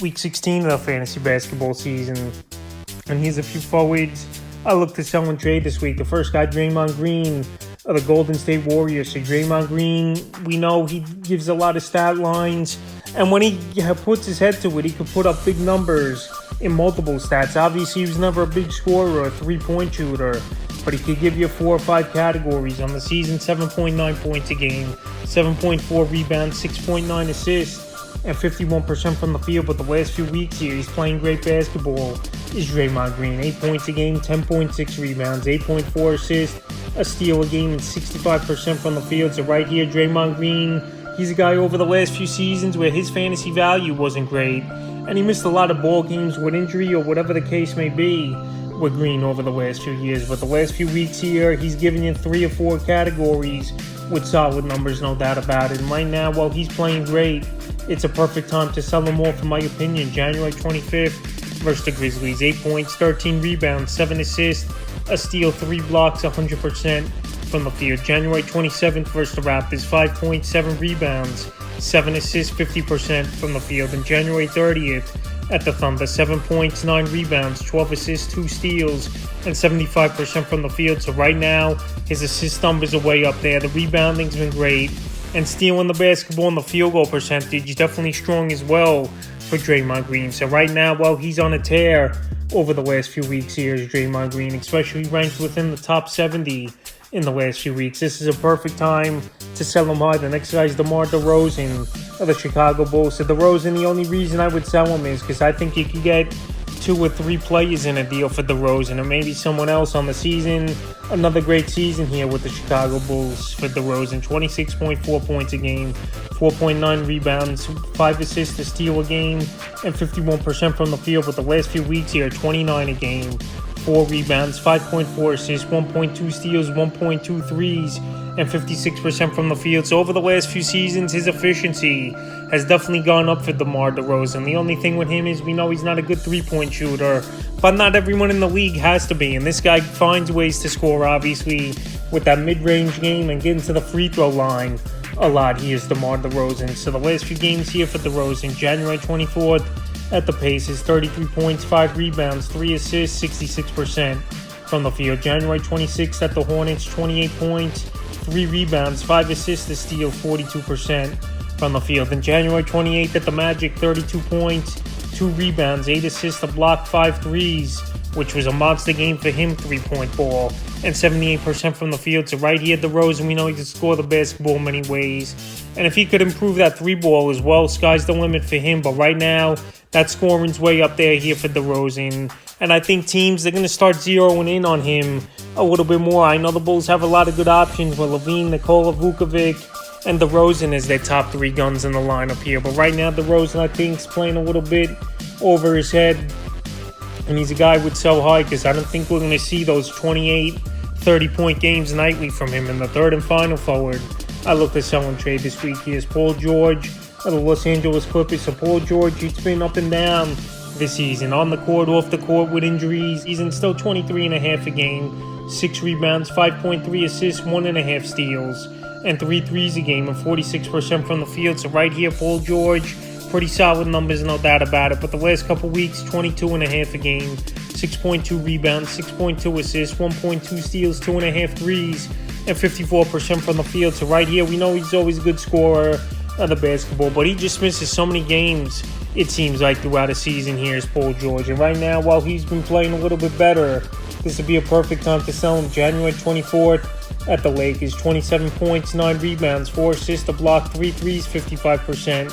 week 16 of the fantasy basketball season. And here's a few forwards I look to sell and trade this week. The first guy, Draymond Green of the Golden State Warriors. So Draymond Green, we know he gives a lot of stat lines. And when he puts his head to it, he can put up big numbers in multiple stats. Obviously, he was never a big scorer or a three-point shooter, but he could give you 4 or 5 categories on the season: 7.9 points a game, 7.4 rebounds, 6.9 assists, and 51% from the field. But the last few weeks here, he's playing great basketball. Is Draymond Green. 8 points a game, 10.6 rebounds, 8.4 assists, a steal a game, and 65% from the field. So right here, Draymond Green, he's a guy over the last few seasons where his fantasy value wasn't great, and he missed a lot of ball games with injury or whatever the case may be with Green over the last few years. But the last few weeks here, he's giving you 3 or 4 categories with solid numbers, no doubt about it. And right now, while he's playing great, it's a perfect time to sell him off, in my opinion. January 25th versus the Grizzlies. 8 points, 13 rebounds, 7 assists, a steal, 3 blocks, 100% from the field. January 27th versus the Raptors. 5 points, 7 rebounds, 7 assists, 50% from the field. And January 30th at the Thunder. 7 points, 9 rebounds, 12 assists, 2 steals, and 75% from the field. So right now, his assist numbers are way up there. The rebounding's been great. And stealing the basketball and the field goal percentage is definitely strong as well for Draymond Green. So right now, while he's on a tear over the last few weeks here, is Draymond Green, especially ranked within the top 70 in the last few weeks. This is a perfect time to sell him high. The next guy is DeMar DeRozan of the Chicago Bulls. So DeRozan, the only reason I would sell him is because I think you could get 2 or 3 players in a deal for DeRozan, or maybe someone else on the season. Another great season here with the Chicago Bulls for DeRozan. 26.4 points a game, 4.9 rebounds, 5 assists, a steal a game, and 51% from the field. But the last few weeks here, 29 a game, 4 rebounds, 5.4 assists, 1.2 steals, 1.2 threes, and 56% from the field. So over the last few seasons, his efficiency has definitely gone up for DeMar DeRozan. The only thing with him is we know he's not a good three-point shooter, but not everyone in the league has to be. And this guy finds ways to score, obviously, with that mid-range game and getting to the free throw line a lot. He is DeMar DeRozan. So the last few games here for DeRozan: January 24th at the Pacers, 33 points, 5 rebounds, 3 assists, 66% from the field. January 26th at the Hornets, 28 points, 3 rebounds, 5 assists, a steal, 42% from the field. And January 28th at the Magic, 32 points, 2 rebounds, 8 assists, a block, 5 threes, which was a monster game for him, 3-point ball, and 78% from the field. So right here, DeRozan, we know he can score the basketball many ways. And if he could improve that 3-ball as well, sky's the limit for him. But right now, that scoring's way up there here for DeRozan. And I think teams, they're going to start zeroing in on him a little bit more. I know the Bulls have a lot of good options with LaVine, Nikola Vukovic, and DeRozan as their top 3 guns in the lineup here. But right now, DeRozan, I think, is playing a little bit over his head. And he's a guy I would sell high because I don't think we're going to see those 28, 30-point games nightly from him. In the third and final forward, I look to sell and trade this week. He is Paul George of the Los Angeles Clippers. So Paul George, he's been up and down this season, on the court, off the court with injuries. He's in still 23.5 a game, 6 rebounds, 5.3 assists, 1.5 steals, and 3 threes a game, and 46% from the field. So right here, Paul George, pretty solid numbers, no doubt about it. But the last couple weeks, 22.5 a game, 6.2 rebounds, 6.2 assists, 1.2 steals, 2.5 threes, and 54% from the field. So right here, we know he's always a good scorer of the basketball, but he just misses so many games, it seems like, throughout a season here is Paul George. And right now, while he's been playing a little bit better, this would be a perfect time to sell him. January 24th at the Lakers, 27 points, 9 rebounds, 4 assists, a block, 3 threes, 55%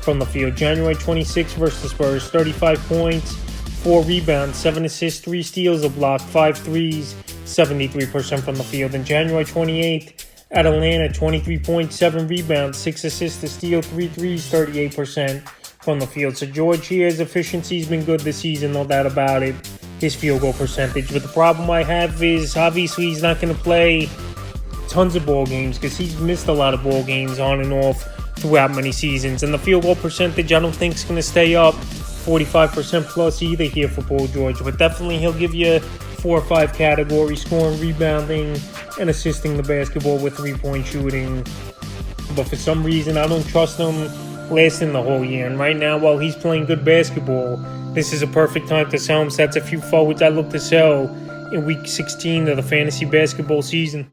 from the field. January 26th versus the Spurs, 35 points, 4 rebounds, 7 assists, 3 steals, a block, 5 threes, 73% from the field. And January 28th at Atlanta, 23 points, 7 rebounds, 6 assists, a steal, 3 threes, 38% from the field. So George here, his efficiency's been good this season, no doubt about it. His field goal percentage. But the problem I have is, obviously, he's not going to play tons of ball games because he's missed a lot of ball games on and off throughout many seasons. And the field goal percentage, I don't think is going to stay up 45% plus either here for Paul George. But definitely he'll give you 4 or 5 categories: scoring, rebounding, and assisting the basketball with 3-point shooting. But for some reason, I don't trust him lasting the whole year. And right now, while he's playing good basketball, this is a perfect time to sell him. So that's a few forwards I look to sell in Week 16 of the fantasy basketball season.